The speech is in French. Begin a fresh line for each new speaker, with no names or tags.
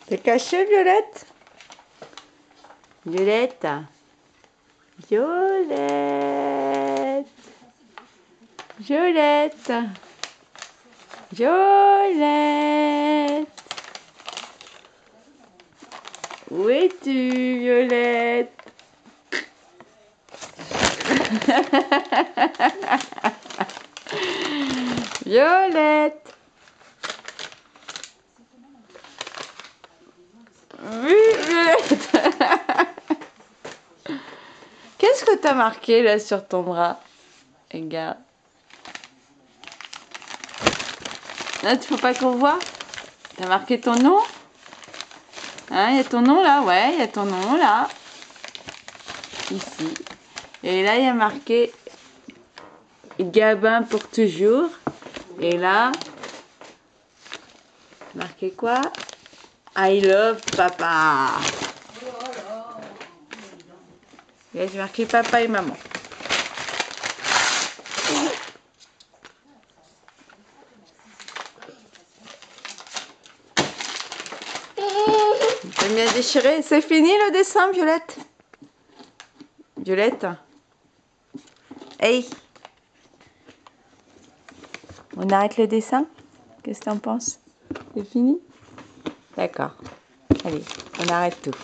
T'es cachée, Violette? Violette. Violette. Violette. Violette. Où es-tu, Violette? Violette. Oui, Violette. Qu'est-ce que t'as marqué là sur ton bras? Regarde. Là, il faut pas qu'on voit. T'as marqué ton nom? Hein, il y a ton nom là? Ouais, il y a ton nom là. Ici. Et là, il y a marqué Gabin pour toujours. Et là, marqué quoi? I love papa. Et j'ai marqué papa et maman. T'as bien déchiré. C'est fini le dessin, Violette? Violette? Hey! On arrête le dessin? Qu'est-ce que t'en penses? C'est fini? D'accord. Allez, on arrête tout.